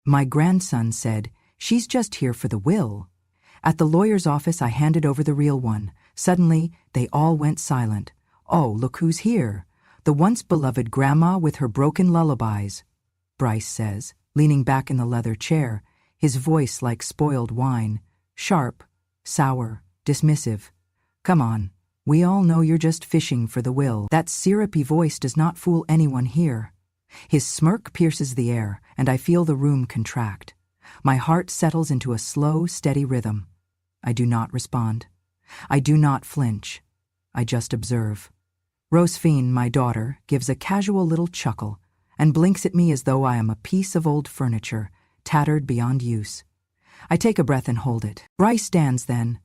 My grandson said, "She's just here for the will." At the lawyer's office, I handed over the real one. Suddenly, they all went silent. "Oh, look who's here. The once beloved grandma with her broken lullabies," Bryce says, leaning back in the leather chair, his voice like spoiled wine, sharp, sour, dismissive. "Come on, we all know you're just fishing for the will." That syrupy voice does not fool anyone here. His smirk pierces the air, and I feel the room contract. My heart settles into a slow, steady rhythm. I do not respond. I do not flinch. I just observe. Rosephine, my daughter, gives a casual little chuckle and blinks at me as though I am a piece of old furniture, tattered beyond use. I take a breath and hold it. Bryce stands then,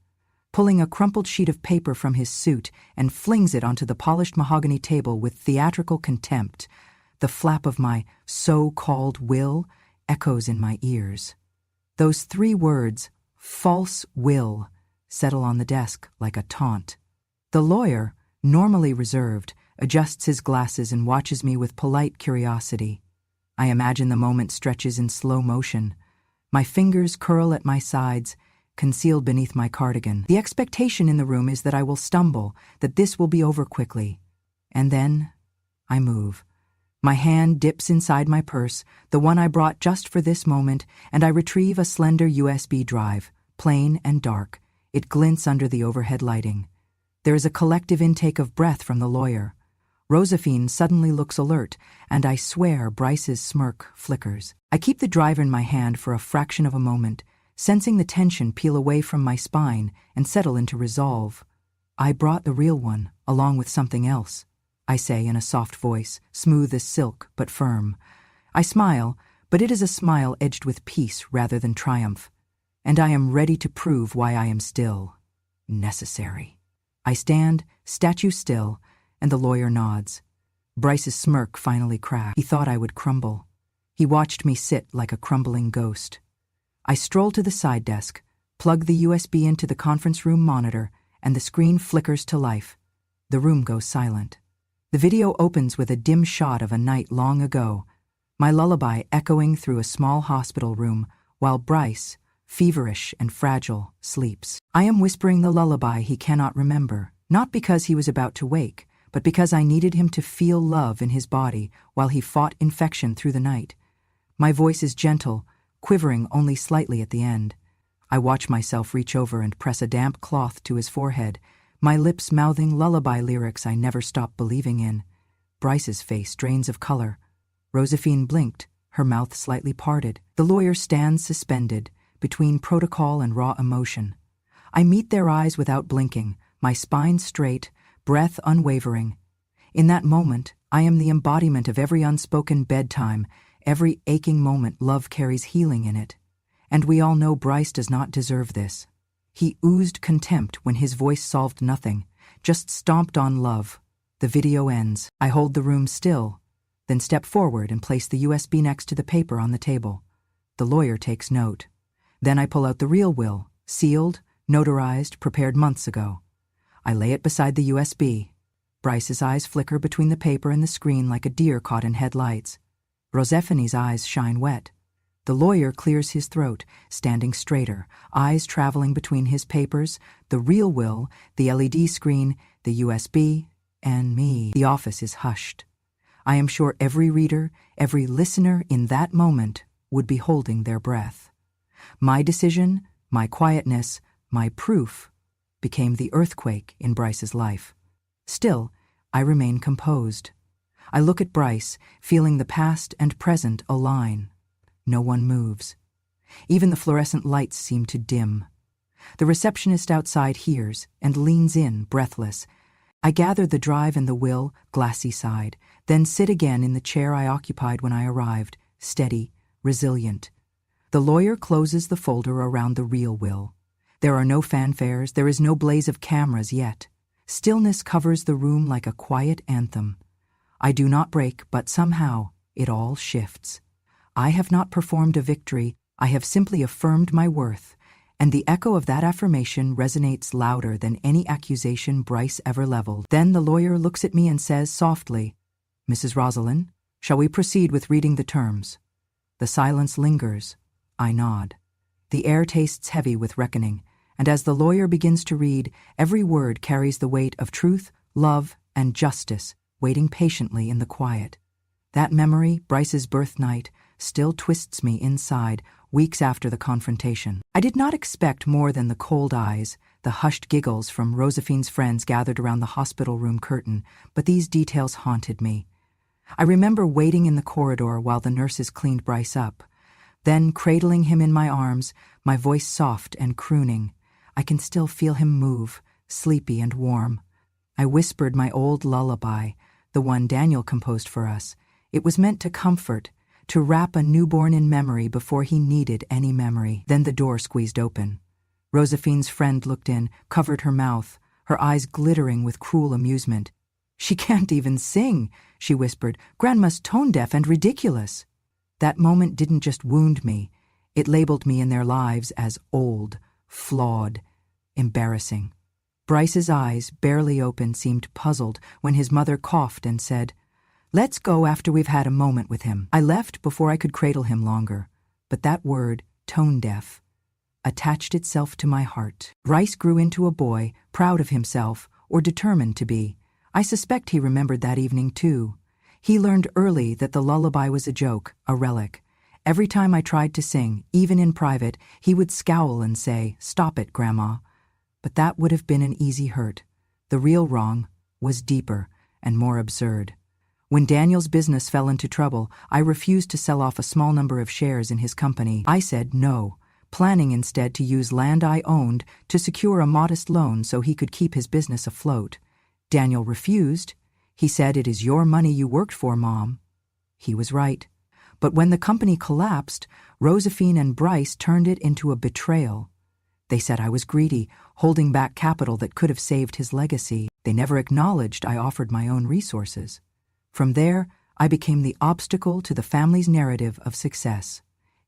pulling a crumpled sheet of paper from his suit and flings it onto the polished mahogany table with theatrical contempt. The flap of my so-called will echoes in my ears. Those 3 words, false will, settle on the desk like a taunt. The lawyer, normally reserved, adjusts his glasses and watches me with polite curiosity. I imagine the moment stretches in slow motion. My fingers curl at my sides, concealed beneath my cardigan. The expectation in the room is that I will stumble, that this will be over quickly. And then I move. My hand dips inside my purse, the one I brought just for this moment, and I retrieve a slender USB drive, plain and dark. It glints under the overhead lighting. There is a collective intake of breath from the lawyer. Rosephine suddenly looks alert, and I swear Bryce's smirk flickers. I keep the drive in my hand for a fraction of a moment, sensing the tension peel away from my spine and settle into resolve. "I brought the real one, along with something else," I say in a soft voice, smooth as silk but firm. I smile, but it is a smile edged with peace rather than triumph, and I am ready to prove why I am still necessary. I stand, statue still, and the lawyer nods. Bryce's smirk finally cracked. He thought I would crumble. He watched me sit like a crumbling ghost. I stroll to the side desk, plug the USB into the conference room monitor, and the screen flickers to life. The room goes silent. The video opens with a dim shot of a night long ago, my lullaby echoing through a small hospital room, while Bryce, feverish and fragile, sleeps. I am whispering the lullaby he cannot remember, not because he was about to wake, but because I needed him to feel love in his body while he fought infection through the night. My voice is gentle, quivering only slightly at the end. I watch myself reach over and press a damp cloth to his forehead, my lips mouthing lullaby lyrics I never stopped believing in. Bryce's face drains of color. Rosephine blinked, her mouth slightly parted. The lawyer stands suspended, between protocol and raw emotion. I meet their eyes without blinking, my spine straight, breath unwavering. In that moment, I am the embodiment of every unspoken bedtime, every aching moment love carries healing in it. And we all know Bryce does not deserve this. He oozed contempt when his voice solved nothing, just stomped on love. The video ends. I hold the room still, then step forward and place the USB next to the paper on the table. The lawyer takes note. Then I pull out the real will, sealed, notarized, prepared months ago. I lay it beside the USB. Bryce's eyes flicker between the paper and the screen like a deer caught in headlights. Rosephine's eyes shine wet. The lawyer clears his throat, standing straighter, eyes traveling between his papers, the real will, the LED screen, the USB, and me. The office is hushed. I am sure every reader, every listener in that moment would be holding their breath. My decision, my quietness, my proof became the earthquake in Bryce's life. Still, I remain composed. I look at Bryce, feeling the past and present align. No one moves. Even the fluorescent lights seem to dim. The receptionist outside hears and leans in, breathless. I gather the drive and the will, glassy-side, then sit again in the chair I occupied when I arrived, steady, resilient. The lawyer closes the folder around the real will. There are no fanfares, there is no blaze of cameras yet. Stillness covers the room like a quiet anthem. I do not break, but somehow it all shifts. I have not performed a victory, I have simply affirmed my worth, and the echo of that affirmation resonates louder than any accusation Bryce ever leveled. Then the lawyer looks at me and says softly, "Mrs. Rosalind, shall we proceed with reading the terms?" The silence lingers. I nod. The air tastes heavy with reckoning, and as the lawyer begins to read, every word carries the weight of truth, love, and justice, waiting patiently in the quiet. That memory, Bryce's birth night, still twists me inside weeks after the confrontation. I did not expect more than the cold eyes, the hushed giggles from Josephine's friends gathered around the hospital room curtain, but these details haunted me. I remember waiting in the corridor while the nurses cleaned Bryce up, then cradling him in my arms, my voice soft and crooning. I can still feel him move, sleepy and warm. I whispered my old lullaby, the one Daniel composed for us. It was meant to comfort, to wrap a newborn in memory before he needed any memory. Then the door squeezed open. Josephine's friend looked in, covered her mouth, her eyes glittering with cruel amusement. "She can't even sing," she whispered. "Grandma's tone-deaf and ridiculous." That moment didn't just wound me. It labeled me in their lives as old, flawed, embarrassing. Bryce's eyes, barely open, seemed puzzled when his mother coughed and said, "Let's go after we've had a moment with him." I left before I could cradle him longer, but that word, tone-deaf, attached itself to my heart. Bryce grew into a boy, proud of himself, or determined to be. I suspect he remembered that evening too. He learned early that the lullaby was a joke, a relic. Every time I tried to sing, even in private, he would scowl and say, "Stop it, Grandma." But that would have been an easy hurt. The real wrong was deeper and more absurd. When Daniel's business fell into trouble, I refused to sell off a small number of shares in his company. I said no, planning instead to use land I owned to secure a modest loan so he could keep his business afloat. Daniel refused. He said, "It is your money you worked for, Mom." He was right. But when the company collapsed, Josephine and Bryce turned it into a betrayal. They said I was greedy, holding back capital that could have saved his legacy. They never acknowledged I offered my own resources. From there, I became the obstacle to the family's narrative of success.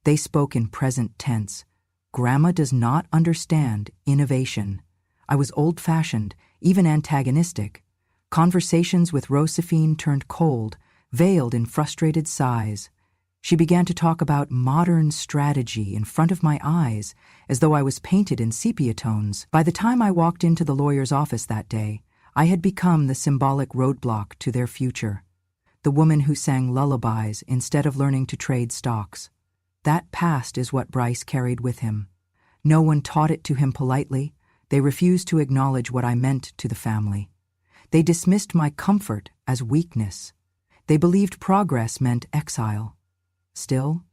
They spoke in present tense. Grandma does not understand innovation. I was old-fashioned, even antagonistic. Conversations with Josephine turned cold, veiled in frustrated sighs. She began to talk about modern strategy in front of my eyes, as though I was painted in sepia tones. By the time I walked into the lawyer's office that day, I had become the symbolic roadblock to their future. The woman who sang lullabies instead of learning to trade stocks. That past is what Bryce carried with him. No one taught it to him politely. They refused to acknowledge what I meant to the family. They dismissed my comfort as weakness. They believed progress meant exile. Still,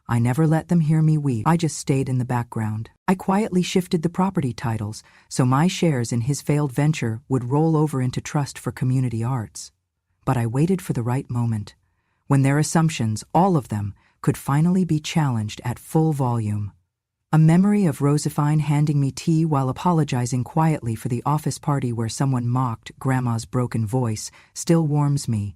I never let them hear me weep. I just stayed in the background. I quietly shifted the property titles so my shares in his failed venture would roll over into trust for community arts. But I waited for the right moment, when their assumptions, all of them, could finally be challenged at full volume. A memory of Josephine handing me tea while apologizing quietly for the office party where someone mocked Grandma's broken voice still warms me.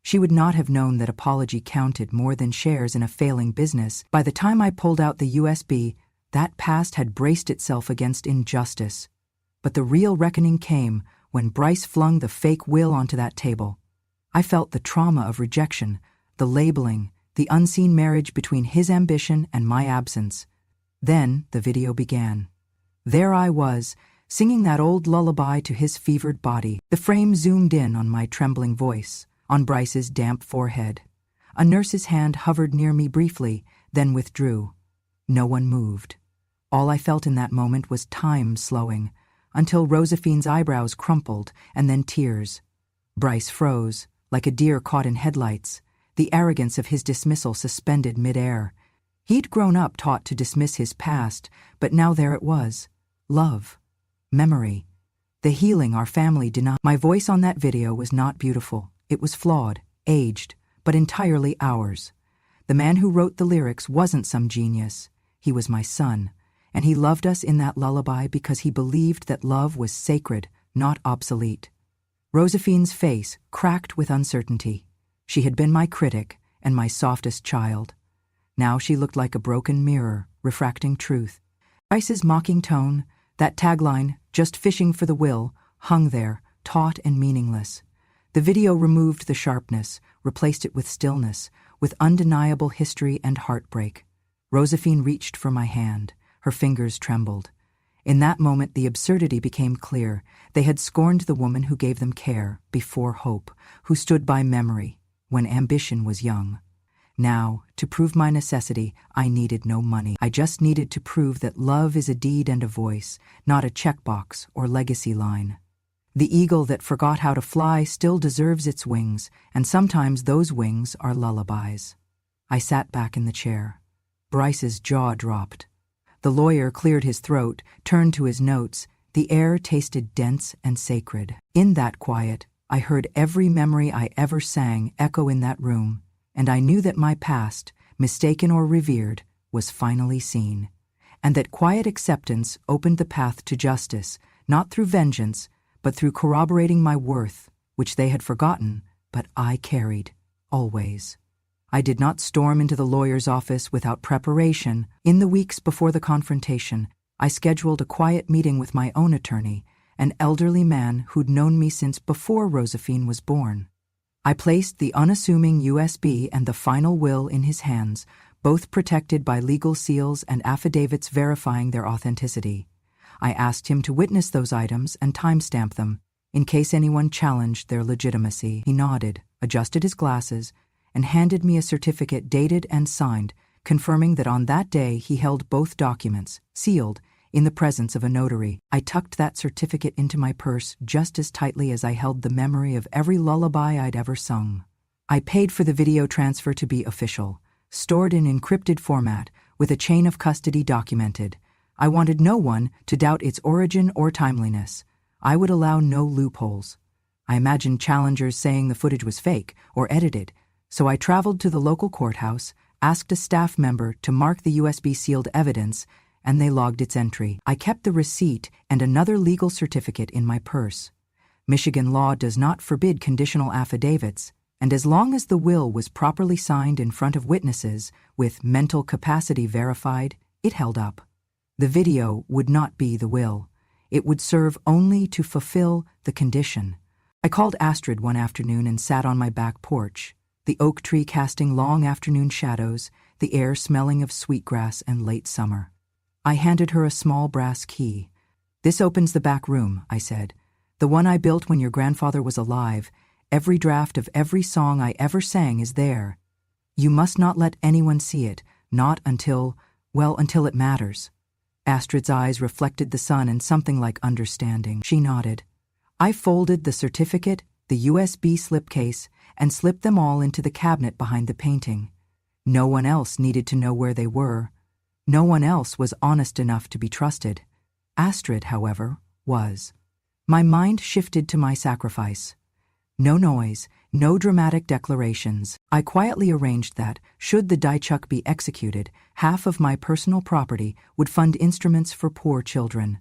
She would not have known that apology counted more than shares in a failing business. By the time I pulled out the USB, that past had braced itself against injustice. But the real reckoning came when Bryce flung the fake will onto that table. I felt the trauma of rejection, the labeling, the unseen marriage between his ambition and my absence. Then the video began. There I was, singing that old lullaby to his fevered body. The frame zoomed in on my trembling voice, on Bryce's damp forehead. A nurse's hand hovered near me briefly, then withdrew. No one moved. All I felt in that moment was time slowing, until Josephine's eyebrows crumpled, and then tears. Bryce froze, like a deer caught in headlights, the arrogance of his dismissal suspended midair. He'd grown up taught to dismiss his past, but now there it was. Love. Memory. The healing our family denied. My voice on that video was not beautiful. It was flawed, aged, but entirely ours. The man who wrote the lyrics wasn't some genius. He was my son, and he loved us in that lullaby because he believed that love was sacred, not obsolete. Josephine's face cracked with uncertainty. She had been my critic and my softest child. Now she looked like a broken mirror, refracting truth. Bryce's mocking tone, that tagline, "just fishing for the will," hung there, taut and meaningless. The video removed the sharpness, replaced it with stillness, with undeniable history and heartbreak. Josephine reached for my hand. Her fingers trembled. In that moment, the absurdity became clear. They had scorned the woman who gave them care before hope, who stood by memory when ambition was young. Now, to prove my necessity, I needed no money. I just needed to prove that love is a deed and a voice, not a checkbox or legacy line. The eagle that forgot how to fly still deserves its wings, and sometimes those wings are lullabies. I sat back in the chair. Bryce's jaw dropped. The lawyer cleared his throat, turned to his notes. The air tasted dense and sacred. In that quiet, I heard every memory I ever sang echo in that room, and I knew that my past, mistaken or revered, was finally seen, and that quiet acceptance opened the path to justice, not through vengeance, but through corroborating my worth, which they had forgotten, but I carried, always. I did not storm into the lawyer's office without preparation. In the weeks before the confrontation, I scheduled a quiet meeting with my own attorney, an elderly man who'd known me since before Josephine was born. I placed the unassuming USB and the final will in his hands, both protected by legal seals and affidavits verifying their authenticity. I asked him to witness those items and timestamp them, in case anyone challenged their legitimacy. He nodded, adjusted his glasses, and handed me a certificate dated and signed, confirming that on that day he held both documents, sealed, in the presence of a notary. I tucked that certificate into my purse just as tightly as I held the memory of every lullaby I'd ever sung. I paid for the video transfer to be official, stored in encrypted format, with a chain of custody documented. I wanted no one to doubt its origin or timeliness. I would allow no loopholes. I imagined challengers saying the footage was fake or edited, so I traveled to the local courthouse, asked a staff member to mark the USB-sealed evidence, and they logged its entry. I kept the receipt and another legal certificate in my purse. Michigan law does not forbid conditional affidavits, and as long as the will was properly signed in front of witnesses, with mental capacity verified, it held up. The video would not be the will. It would serve only to fulfill the condition. I called Astrid one afternoon and sat on my back porch, the oak tree casting long afternoon shadows, the air smelling of sweetgrass and late summer. I handed her a small brass key. "This opens the back room," I said. "The one I built when your grandfather was alive. Every draft of every song I ever sang is there. You must not let anyone see it, not until it matters." Astrid's eyes reflected the sun and something like understanding. She nodded. I folded the certificate, the USB slipcase, and slipped them all into the cabinet behind the painting. No one else needed to know where they were. No one else was honest enough to be trusted. Astrid, however, was. My mind shifted to my sacrifice. No noise, no dramatic declarations. I quietly arranged that, should the Daichuk be executed, half of my personal property would fund instruments for poor children.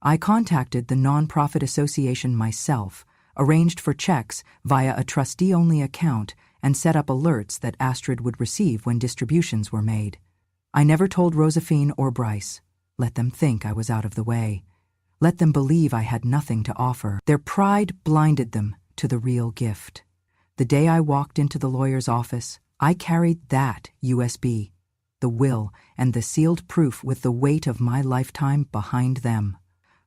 I contacted the nonprofit association myself, arranged for checks via a trustee-only account, and set up alerts that Astrid would receive when distributions were made. I never told Josephine or Bryce. Let them think I was out of the way. Let them believe I had nothing to offer. Their pride blinded them to the real gift. The day I walked into the lawyer's office, I carried that USB, the will, and the sealed proof with the weight of my lifetime behind them.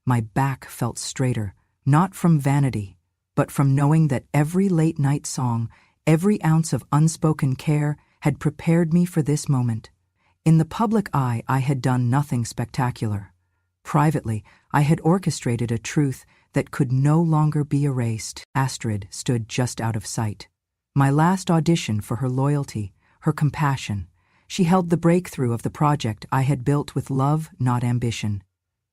My back felt straighter, not from vanity, but from knowing that every late-night song, every ounce of unspoken care had prepared me for this moment. In the public eye, I had done nothing spectacular. Privately, I had orchestrated a truth that could no longer be erased. Astrid stood just out of sight. My last audition for her loyalty, her compassion. She held the breakthrough of the project I had built with love, not ambition.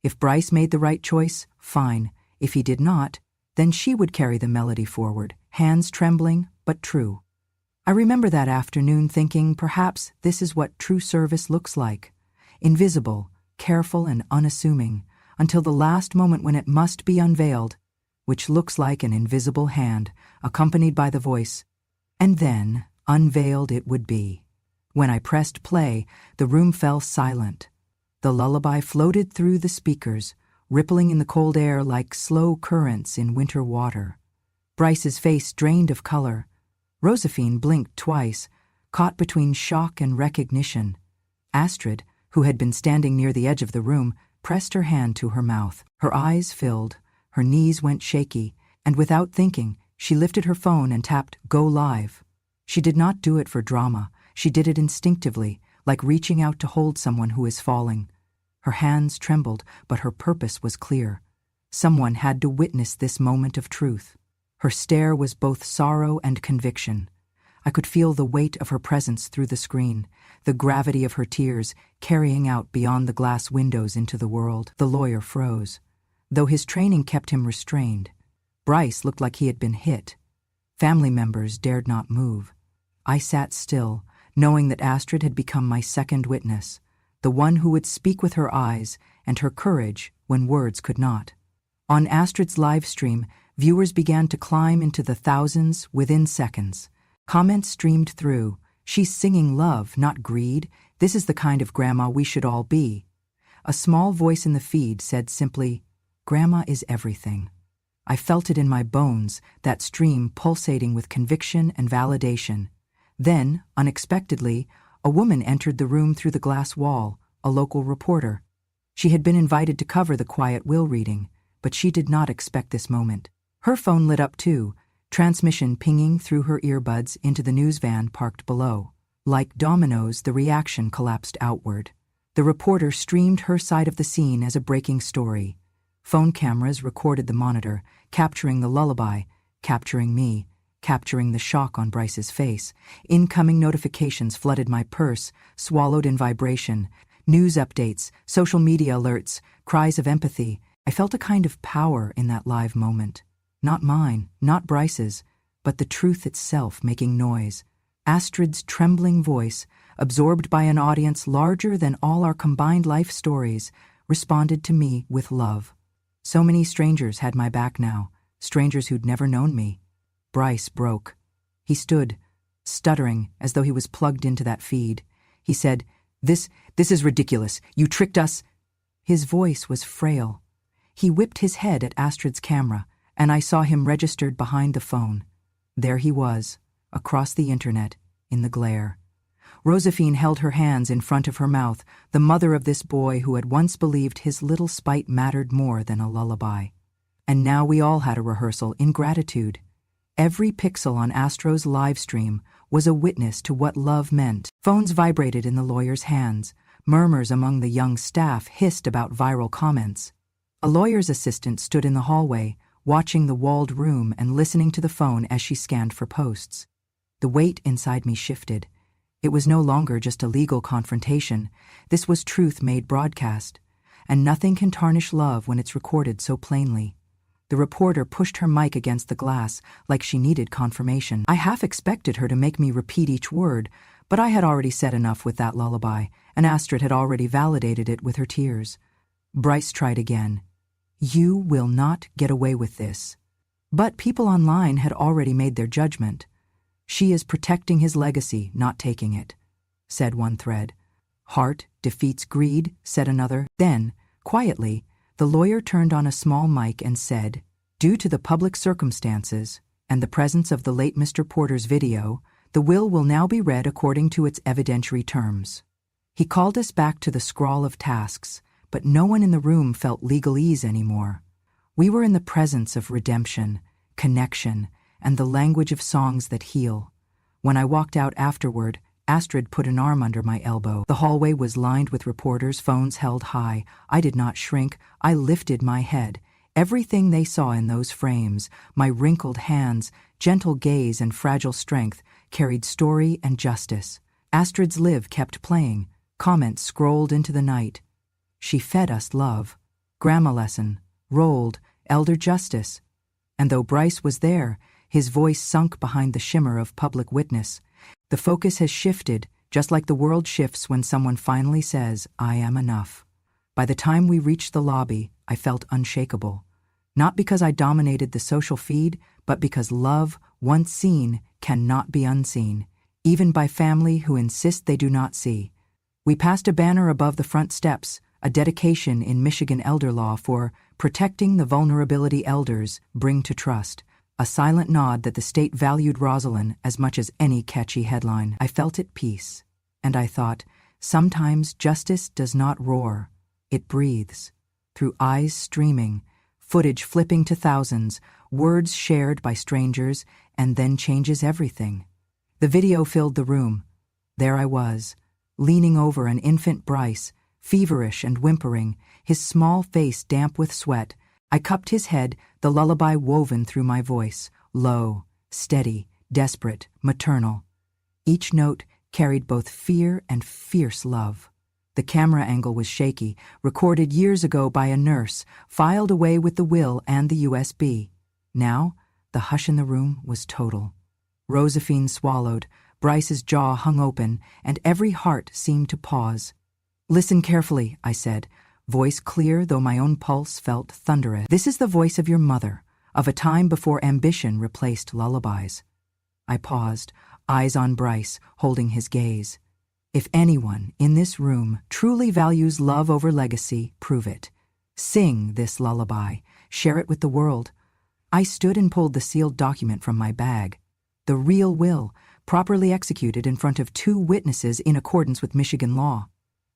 If Bryce made the right choice, fine. If he did not, then she would carry the melody forward, hands trembling, but true. I remember that afternoon thinking perhaps this is what true service looks like. Invisible, careful and unassuming, until the last moment when it must be unveiled, which looks like an invisible hand, accompanied by the voice. And then, unveiled it would be. When I pressed play, the room fell silent. The lullaby floated through the speakers, rippling in the cold air like slow currents in winter water. Bryce's face drained of color. Josephine blinked twice, caught between shock and recognition. Astrid, who had been standing near the edge of the room, pressed her hand to her mouth. Her eyes filled, her knees went shaky, and without thinking, she lifted her phone and tapped "Go Live." She did not do it for drama. She did it instinctively, like reaching out to hold someone who is falling. Her hands trembled, but her purpose was clear. Someone had to witness this moment of truth. Her stare was both sorrow and conviction. I could feel the weight of her presence through the screen, the gravity of her tears carrying out beyond the glass windows into the world. The lawyer froze, though his training kept him restrained. Bryce looked like he had been hit. Family members dared not move. I sat still, knowing that Astrid had become my second witness, the one who would speak with her eyes and her courage when words could not. On Astrid's live stream, viewers began to climb into the thousands within seconds. Comments streamed through. "She's singing love, not greed. This is the kind of grandma we should all be." A small voice in the feed said simply, "Grandma is everything." I felt it in my bones, that stream pulsating with conviction and validation. Then, unexpectedly, a woman entered the room through the glass wall, a local reporter. She had been invited to cover the quiet will reading, but she did not expect this moment. Her phone lit up too, transmission pinging through her earbuds into the news van parked below. Like dominoes, the reaction collapsed outward. The reporter streamed her side of the scene as a breaking story. Phone cameras recorded the monitor, capturing the lullaby, capturing me, capturing the shock on Bryce's face. Incoming notifications flooded my purse, swallowed in vibration. News updates, social media alerts, cries of empathy. I felt a kind of power in that live moment. Not mine, not Bryce's, but the truth itself making noise. Astrid's trembling voice, absorbed by an audience larger than all our combined life stories, responded to me with love. So many strangers had my back now, strangers who'd never known me. Bryce broke. He stood, stuttering as though he was plugged into that feed. He said, This is ridiculous. You tricked us." His voice was frail. He whipped his head at Astrid's camera, and I saw him registered behind the phone. There he was, across the internet, in the glare. Josephine held her hands in front of her mouth, the mother of this boy who had once believed his little spite mattered more than a lullaby. And now we all had a rehearsal in gratitude. Every pixel on Astro's live stream was a witness to what love meant. Phones vibrated in the lawyer's hands. Murmurs among the young staff hissed about viral comments. A lawyer's assistant stood in the hallway, watching the walled room and listening to the phone as she scanned for posts. The weight inside me shifted. It was no longer just a legal confrontation. This was truth made broadcast. And nothing can tarnish love when it's recorded so plainly. The reporter pushed her mic against the glass, like she needed confirmation. I half expected her to make me repeat each word, but I had already said enough with that lullaby, and Astrid had already validated it with her tears. Bryce tried again. "You will not get away with this." But people online had already made their judgment. "She is protecting his legacy, not taking it," said one thread. "Heart defeats greed," said another. Then, quietly, the lawyer turned on a small mic and said, "Due to the public circumstances and the presence of the late Mr. Porter's video, the will now be read according to its evidentiary terms." He called us back to the scrawl of tasks, but no one in the room felt legalese anymore. We were in the presence of redemption, connection, and the language of songs that heal. When I walked out afterward, Astrid put an arm under my elbow. The hallway was lined with reporters, phones held high. I did not shrink. I lifted my head. Everything they saw in those frames, my wrinkled hands, gentle gaze, and fragile strength, carried story and justice. Astrid's Live kept playing. Comments scrolled into the night. She fed us love. Grandma lesson. Rolled. Elder justice. And though Bryce was there, his voice sunk behind the shimmer of public witness. The focus has shifted, just like the world shifts when someone finally says, "I am enough." By the time we reached the lobby, I felt unshakable. Not because I dominated the social feed, but because love, once seen, cannot be unseen, even by family who insist they do not see. We passed a banner above the front steps, a dedication in Michigan elder law for protecting the vulnerability elders bring to trust. A silent nod that the state valued Rosalind as much as any catchy headline. I felt at peace, and I thought, sometimes justice does not roar, it breathes. Through eyes streaming, footage flipping to thousands, words shared by strangers, and then changes everything. The video filled the room. There I was, leaning over an infant Bryce, feverish and whimpering, his small face damp with sweat. I cupped his head, the lullaby woven through my voice, low, steady, desperate, maternal. Each note carried both fear and fierce love. The camera angle was shaky, recorded years ago by a nurse, filed away with the will and the USB. Now, the hush in the room was total. Josephine swallowed, Bryce's jaw hung open, and every heart seemed to pause. "Listen carefully," I said, voice clear though my own pulse felt thunderous. "This is the voice of your mother, of a time before ambition replaced lullabies." I paused, eyes on Bryce, holding his gaze. If anyone in this room truly values love over legacy, prove it. Sing this lullaby, share it with the world. I stood and pulled the sealed document from my bag. The real will, properly executed in front of 2 witnesses in accordance with Michigan law.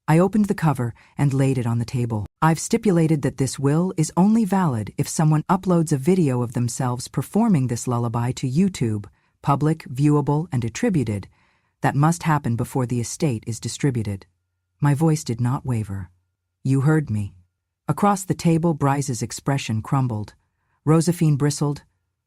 I opened the cover and laid it on the table. I've stipulated that this will is only valid if someone uploads a video of themselves performing this lullaby to YouTube, public, viewable, and attributed. That must happen before the estate is distributed. My voice did not waver. You heard me. Across the table, Bryce's expression crumbled. Josephine bristled.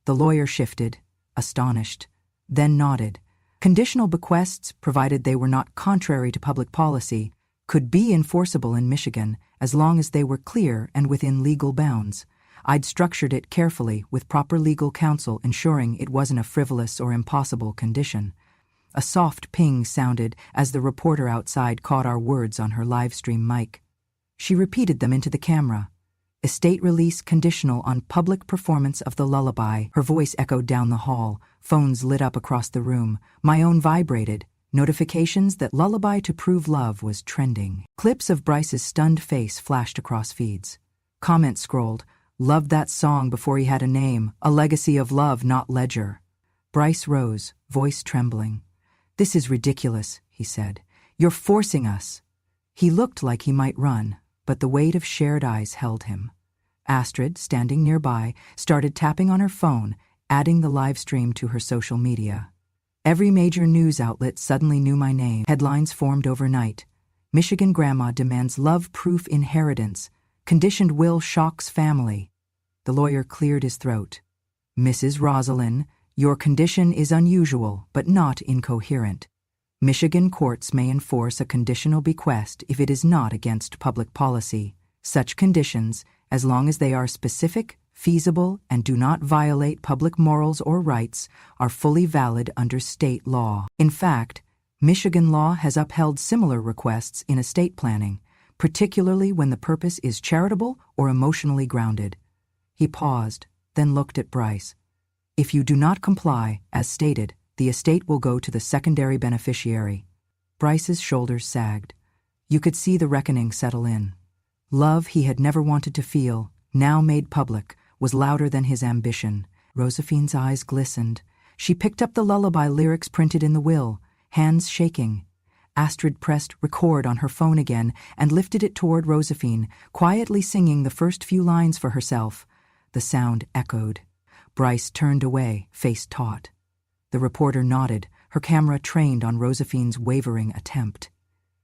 The lawyer shifted, astonished, then nodded. Conditional bequests, provided they were not contrary to public policy, could be enforceable in Michigan as long as they were clear and within legal bounds. I'd structured it carefully with proper legal counsel ensuring it wasn't a frivolous or impossible condition. A soft ping sounded as the reporter outside caught our words on her live stream mic. She repeated them into the camera. Estate release conditional on public performance of the lullaby. Her voice echoed down the hall. Phones lit up across the room. My own vibrated. Notifications that Lullaby to Prove Love was trending. Clips of Bryce's stunned face flashed across feeds. Comments scrolled. Loved that song before he had a name. A legacy of love, not ledger. Bryce rose, voice trembling. "This is ridiculous," he said. "You're forcing us." He looked like he might run, but the weight of shared eyes held him. Astrid, standing nearby, started tapping on her phone, adding the live stream to her social media. Every major news outlet suddenly knew my name. Headlines formed overnight. Michigan grandma demands love-proof inheritance. Conditioned will shocks family. The lawyer cleared his throat. "Mrs. Rosalind, your condition is unusual, but not incoherent. Michigan courts may enforce a conditional bequest if it is not against public policy. Such conditions, as long as they are specific, feasible, and do not violate public morals or rights, are fully valid under state law. In fact, Michigan law has upheld similar requests in estate planning, particularly when the purpose is charitable or emotionally grounded." He paused, then looked at Bryce. "If you do not comply, as stated, the estate will go to the secondary beneficiary." Bryce's shoulders sagged. You could see the reckoning settle in. Love he had never wanted to feel, now made public, was louder than his ambition. Josephine's eyes glistened. She picked up the lullaby lyrics printed in the will, hands shaking. Astrid pressed record on her phone again and lifted it toward Josephine, quietly singing the first few lines for herself. The sound echoed. Bryce turned away, face taut. The reporter nodded, her camera trained on Josephine's wavering attempt.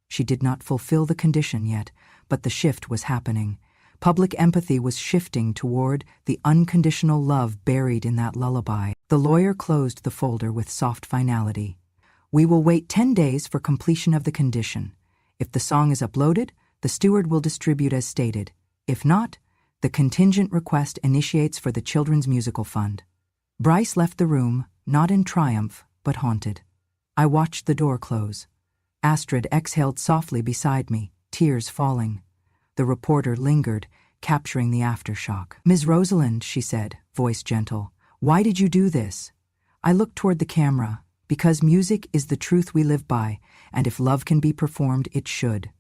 She did not fulfill the condition yet, but the shift was happening. Public empathy was shifting toward the unconditional love buried in that lullaby. The lawyer closed the folder with soft finality. "We will wait 10 days for completion of the condition. If the song is uploaded, the steward will distribute as stated. If not, the contingent request initiates for the Children's Musical Fund." Bryce left the room, not in triumph, but haunted. I watched the door close. Astrid exhaled softly beside me, tears falling. The reporter lingered, capturing the aftershock. "Ms. Rosalind," she said, voice gentle, "why did you do this?" I looked toward the camera. "Because music is the truth we live by, and if love can be performed, it should.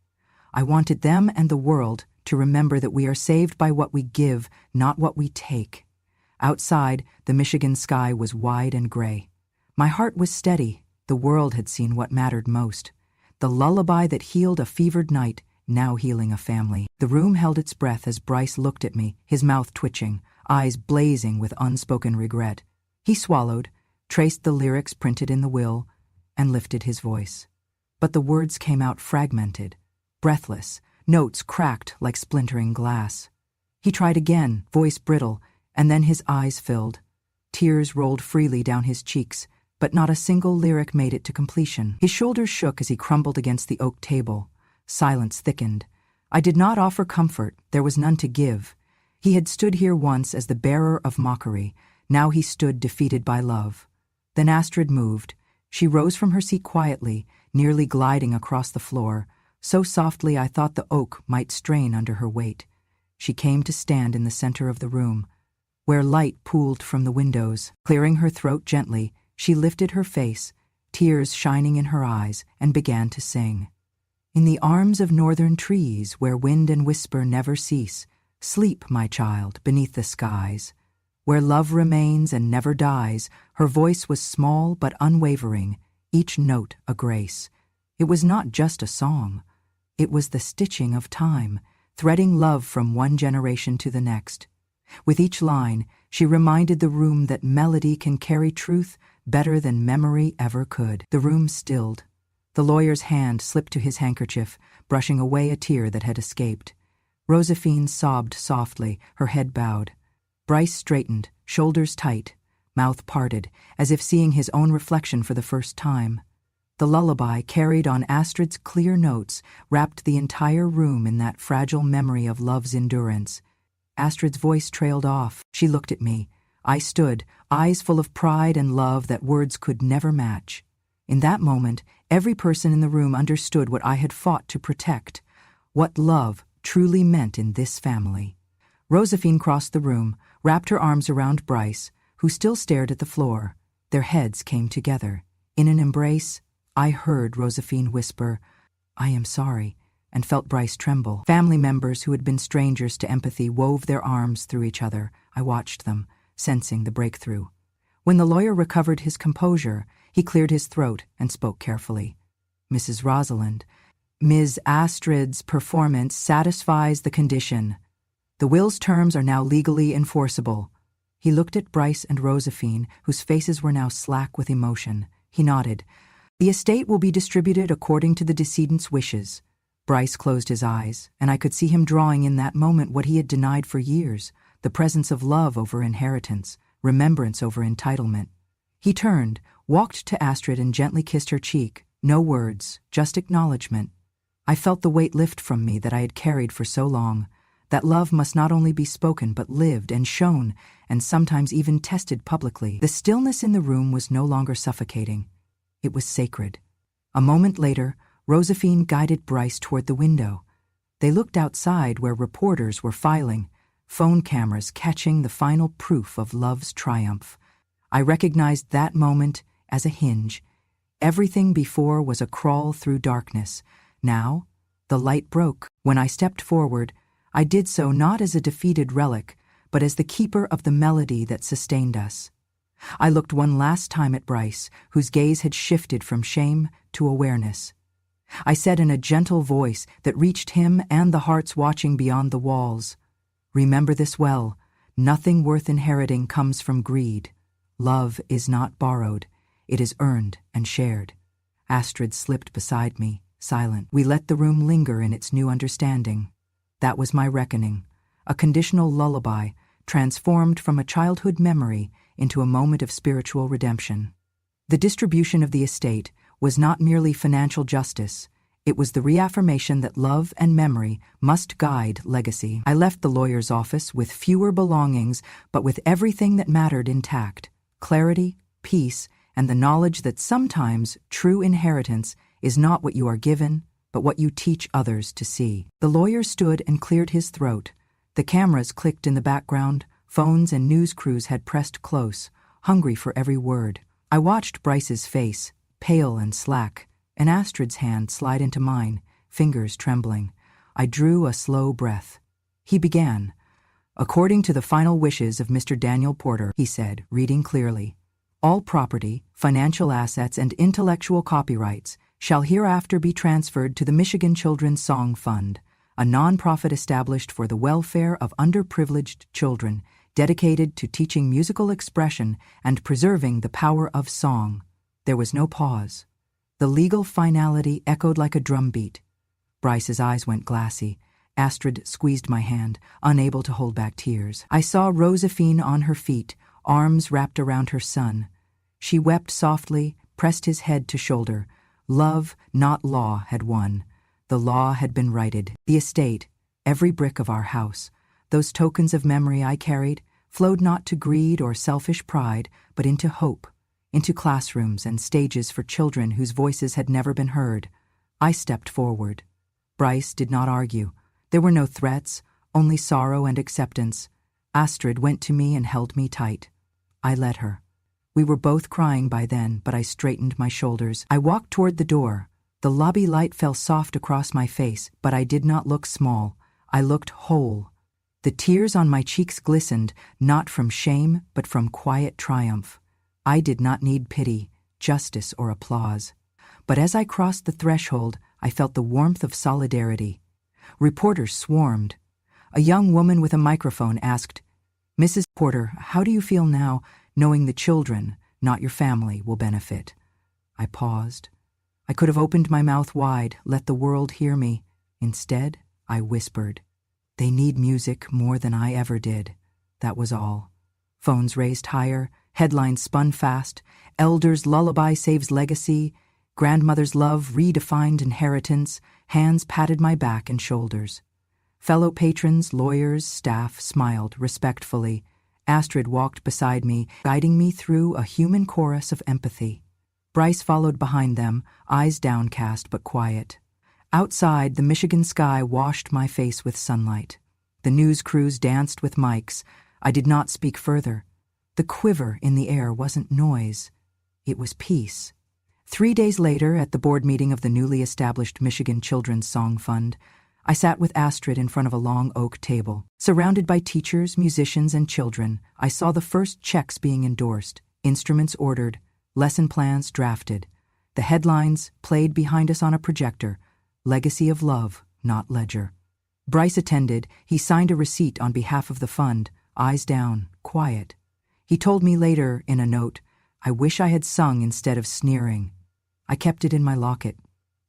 I wanted them and the world to remember that we are saved by what we give, not what we take. Outside, the Michigan sky was wide and gray. My heart was steady. The world had seen what mattered most. The lullaby that healed a fevered night, now healing a family. The room held its breath as Bryce looked at me, his mouth twitching, eyes blazing with unspoken regret. He swallowed, traced the lyrics printed in the will, and lifted his voice. But the words came out fragmented, breathless, notes cracked like splintering glass. He tried again, voice brittle, and then his eyes filled. Tears rolled freely down his cheeks, but not a single lyric made it to completion. His shoulders shook as he crumbled against the oak table. Silence thickened. I did not offer comfort, there was none to give. He had stood here once as the bearer of mockery, now he stood defeated by love. Then Astrid moved. She rose from her seat quietly, nearly gliding across the floor, so softly I thought the oak might strain under her weight. She came to stand in the center of the room, where light pooled from the windows. Clearing her throat gently, she lifted her face, tears shining in her eyes, and began to sing. In the arms of northern trees, where wind and whisper never cease, sleep, my child, beneath the skies. Where love remains and never dies, her voice was small but unwavering, each note a grace. It was not just a song. It was the stitching of time, threading love from one generation to the next. With each line, she reminded the room that melody can carry truth better than memory ever could. The room stilled. The lawyer's hand slipped to his handkerchief, brushing away a tear that had escaped. Josephine sobbed softly, her head bowed. Bryce straightened, shoulders tight, mouth parted, as if seeing his own reflection for the first time. The lullaby, carried on Astrid's clear notes, wrapped the entire room in that fragile memory of love's endurance. Astrid's voice trailed off. She looked at me. I stood, eyes full of pride and love that words could never match. In that moment, every person in the room understood what I had fought to protect, what love truly meant in this family. Josephine crossed the room, wrapped her arms around Bryce, who still stared at the floor. Their heads came together. In an embrace, I heard Josephine whisper, "I am sorry," and felt Bryce tremble. Family members who had been strangers to empathy wove their arms through each other. I watched them, sensing the breakthrough. When the lawyer recovered his composure, he cleared his throat and spoke carefully. "Mrs. Rosalind, Ms. Astrid's performance satisfies the condition. The will's terms are now legally enforceable." He looked at Bryce and Josephine, whose faces were now slack with emotion. He nodded. "The estate will be distributed according to the decedent's wishes." Bryce closed his eyes, and I could see him drawing in that moment what he had denied for years, the presence of love over inheritance, remembrance over entitlement. He turned, walked to Astrid and gently kissed her cheek. No words, just acknowledgement. I felt the weight lift from me that I had carried for so long, that love must not only be spoken but lived and shown, and sometimes even tested publicly. The stillness in the room was no longer suffocating. It was sacred. A moment later, Josephine guided Bryce toward the window. They looked outside where reporters were filing, phone cameras catching the final proof of love's triumph. I recognized that moment as a hinge. Everything before was a crawl through darkness. Now, the light broke. When I stepped forward, I did so not as a defeated relic, but as the keeper of the melody that sustained us. I looked one last time at Bryce, whose gaze had shifted from shame to awareness. I said in a gentle voice that reached him and the hearts watching beyond the walls, "Remember this well. Nothing worth inheriting comes from greed. Love is not borrowed. It is earned and shared." Astrid slipped beside me, silent. We let the room linger in its new understanding. That was my reckoning, a conditional lullaby transformed from a childhood memory into a moment of spiritual redemption. The distribution of the estate was not merely financial justice. It was the reaffirmation that love and memory must guide legacy. I left the lawyer's office with fewer belongings, but with everything that mattered intact: clarity, peace, and the knowledge that sometimes true inheritance is not what you are given, but what you teach others to see. The lawyer stood and cleared his throat. The cameras clicked in the background. Phones and news crews had pressed close, hungry for every word. I watched Bryce's face, pale and slack, and Astrid's hand slide into mine, fingers trembling. I drew a slow breath. He began, According to the final wishes of Mr. Daniel Porter, he said, reading clearly, all property, financial assets, and intellectual copyrights shall hereafter be transferred to the Michigan Children's Song Fund, a nonprofit established for the welfare of underprivileged children, dedicated to teaching musical expression and preserving the power of song. There was no pause. The legal finality echoed like a drumbeat. Bryce's eyes went glassy. Astrid squeezed my hand, unable to hold back tears. I saw Josephine on her feet, arms wrapped around her son. She wept softly, pressed his head to shoulder. Love, not law, had won. The law had been righted. The estate, every brick of our house, those tokens of memory I carried, flowed not to greed or selfish pride, but into hope, into classrooms and stages for children whose voices had never been heard. I stepped forward. Bryce did not argue. There were no threats, only sorrow and acceptance. Astrid went to me and held me tight. I let her. We were both crying by then, but I straightened my shoulders. I walked toward the door. The lobby light fell soft across my face, but I did not look small. I looked whole. The tears on my cheeks glistened, not from shame, but from quiet triumph. I did not need pity, justice, or applause. But as I crossed the threshold, I felt the warmth of solidarity. Reporters swarmed. A young woman with a microphone asked, "Mrs. Porter, how do you feel now, knowing the children, not your family, will benefit?" I paused. I could have opened my mouth wide, let the world hear me. Instead, I whispered, "They need music more than I ever did." That was all. Phones raised higher, headlines spun fast, Elders' lullaby saves legacy, grandmother's love redefined inheritance, hands patted my back and shoulders. Fellow patrons, lawyers, staff smiled respectfully. Astrid walked beside me, guiding me through a human chorus of empathy. Bryce followed behind them, eyes downcast but quiet. Outside, the Michigan sky washed my face with sunlight. The news crews danced with mics. I did not speak further. The quiver in the air wasn't noise. It was peace. 3 days later, at the board meeting of the newly established Michigan Children's Song Fund, I sat with Astrid in front of a long oak table. Surrounded by teachers, musicians, and children, I saw the first checks being endorsed, instruments ordered, lesson plans drafted. The headlines played behind us on a projector, "Legacy of Love, Not Ledger." Bryce attended. He signed a receipt on behalf of the fund, eyes down, quiet. He told me later, in a note, "I wish I had sung instead of sneering." I kept it in my locket.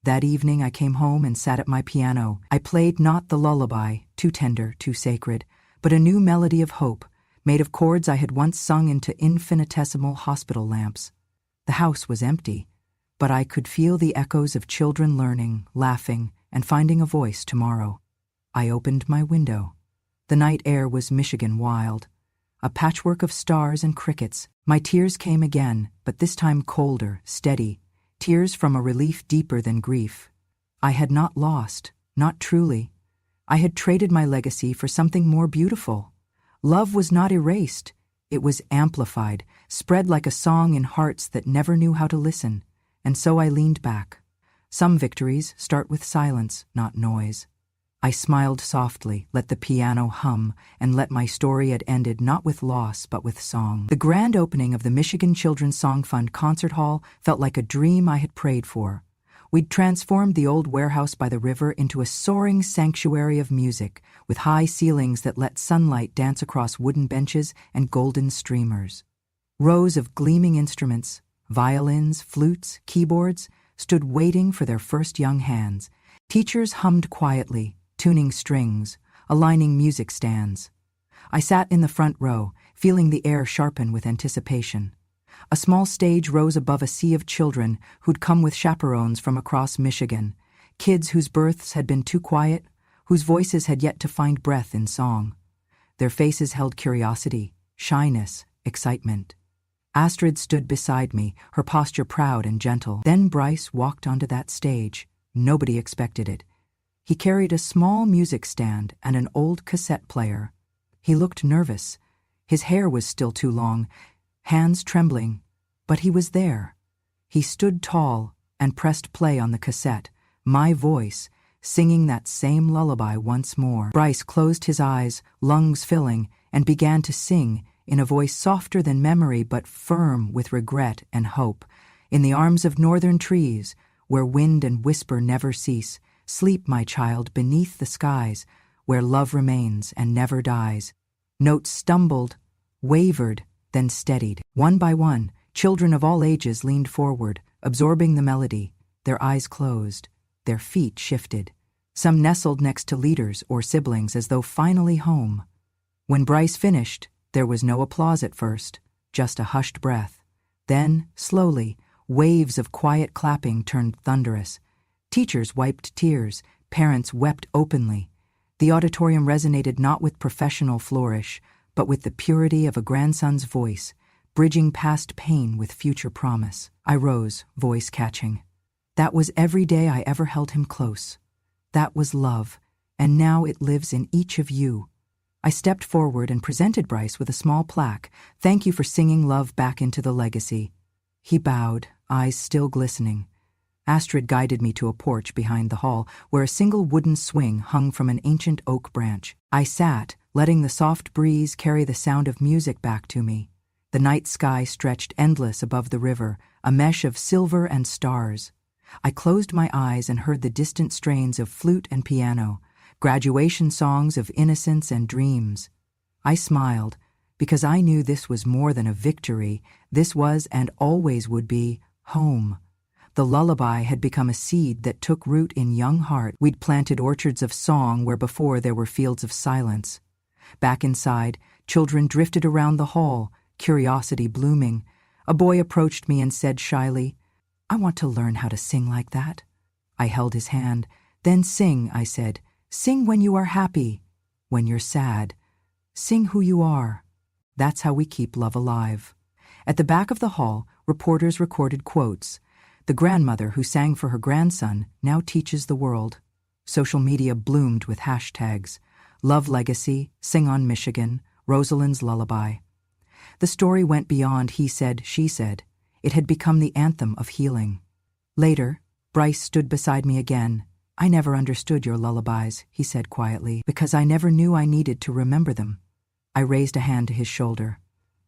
That evening I came home and sat at my piano. I played not the lullaby, too tender, too sacred, but a new melody of hope, made of chords I had once sung into infinitesimal hospital lamps. The house was empty, but I could feel the echoes of children learning, laughing, and finding a voice tomorrow. I opened my window. The night air was Michigan wild, a patchwork of stars and crickets. My tears came again, but this time colder, steady, tears from a relief deeper than grief. I had not lost, not truly. I had traded my legacy for something more beautiful. Love was not erased. It was amplified, spread like a song in hearts that never knew how to listen. And so I leaned back. Some victories start with silence, not noise. I smiled softly, let the piano hum, and let my story had ended not with loss but with song. The grand opening of the Michigan Children's Song Fund Concert Hall felt like a dream I had prayed for. We'd transformed the old warehouse by the river into a soaring sanctuary of music, with high ceilings that let sunlight dance across wooden benches and golden streamers. Rows of gleaming instruments, violins, flutes, keyboards, stood waiting for their first young hands. Teachers hummed quietly, tuning strings, aligning music stands. I sat in the front row, feeling the air sharpen with anticipation. A small stage rose above a sea of children who'd come with chaperones from across Michigan, kids whose births had been too quiet, whose voices had yet to find breath in song. Their faces held curiosity, shyness, excitement. Astrid stood beside me, her posture proud and gentle. Then Bryce walked onto that stage. Nobody expected it. He carried a small music stand and an old cassette player. He looked nervous. His hair was still too long, hands trembling, but he was there. He stood tall and pressed play on the cassette, my voice, singing that same lullaby once more. Bryce closed his eyes, lungs filling, and began to sing in a voice softer than memory but firm with regret and hope. In the arms of northern trees, where wind and whisper never cease, sleep, my child, beneath the skies, where love remains and never dies. Notes stumbled, wavered, then steadied. One by one, children of all ages leaned forward, absorbing the melody, their eyes closed, their feet shifted. Some nestled next to leaders or siblings as though finally home. When Bryce finished, there was no applause at first, just a hushed breath. Then, slowly, waves of quiet clapping turned thunderous. Teachers wiped tears, parents wept openly. The auditorium resonated not with professional flourish, but with the purity of a grandson's voice, bridging past pain with future promise. I rose, voice catching. That was every day I ever held him close. That was love, and now it lives in each of you. I stepped forward and presented Bryce with a small plaque. Thank you for singing love back into the legacy. He bowed, eyes still glistening. Astrid guided me to a porch behind the hall where a single wooden swing hung from an ancient oak branch. I sat, letting the soft breeze carry the sound of music back to me. The night sky stretched endless above the river, a mesh of silver and stars. I closed my eyes and heard the distant strains of flute and piano, graduation songs of innocence and dreams. I smiled, because I knew this was more than a victory. This was, and always would be, home. The lullaby had become a seed that took root in young hearts. We'd planted orchards of song where before there were fields of silence. Back inside, children drifted around the hall, curiosity blooming. A boy approached me and said shyly, "I want to learn how to sing like that." I held his hand. "Then sing," I said. "Sing when you are happy, when you're sad. Sing who you are." That's how we keep love alive. At the back of the hall, reporters recorded quotes. The grandmother who sang for her grandson now teaches the world. Social media bloomed with hashtags. Love Legacy, Sing on Michigan, Rosalind's Lullaby. The story went beyond he said, she said. It had become the anthem of healing. Later, Bryce stood beside me again. "I never understood your lullabies," he said quietly, "because I never knew I needed to remember them." I raised a hand to his shoulder.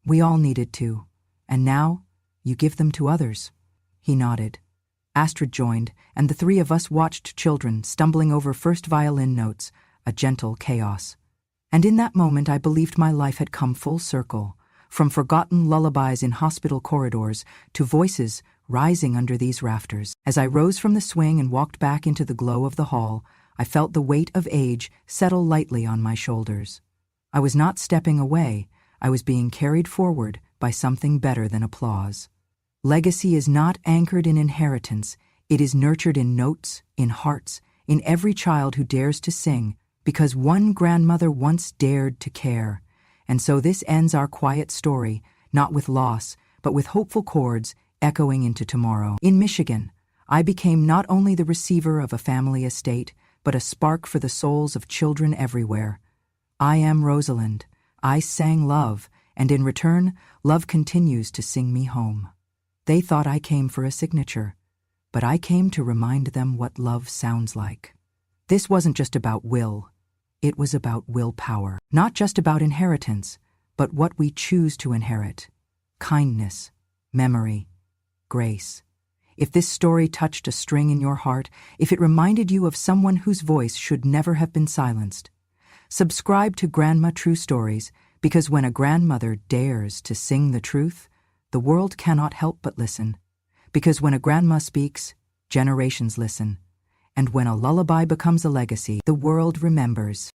"We all needed to. And now, you give them to others." He nodded. Astrid joined, and the three of us watched children stumbling over first violin notes, a gentle chaos. And in that moment I believed my life had come full circle, from forgotten lullabies in hospital corridors to voices rising under these rafters. As I rose from the swing and walked back into the glow of the hall, I felt the weight of age settle lightly on my shoulders. I was not stepping away, I was being carried forward by something better than applause. Legacy is not anchored in inheritance, it is nurtured in notes, in hearts, in every child who dares to sing, because one grandmother once dared to care. And so this ends our quiet story, not with loss, but with hopeful chords echoing into tomorrow. In Michigan, I became not only the receiver of a family estate, but a spark for the souls of children everywhere. I am Rosalind. I sang love, and in return, love continues to sing me home. They thought I came for a signature, but I came to remind them what love sounds like. This wasn't just about will. It was about willpower. Not just about inheritance, but what we choose to inherit. Kindness, memory, grace. If this story touched a string in your heart, if it reminded you of someone whose voice should never have been silenced, subscribe to Grandma True Stories, because when a grandmother dares to sing the truth, the world cannot help but listen. Because when a grandma speaks, generations listen. And when a lullaby becomes a legacy, the world remembers.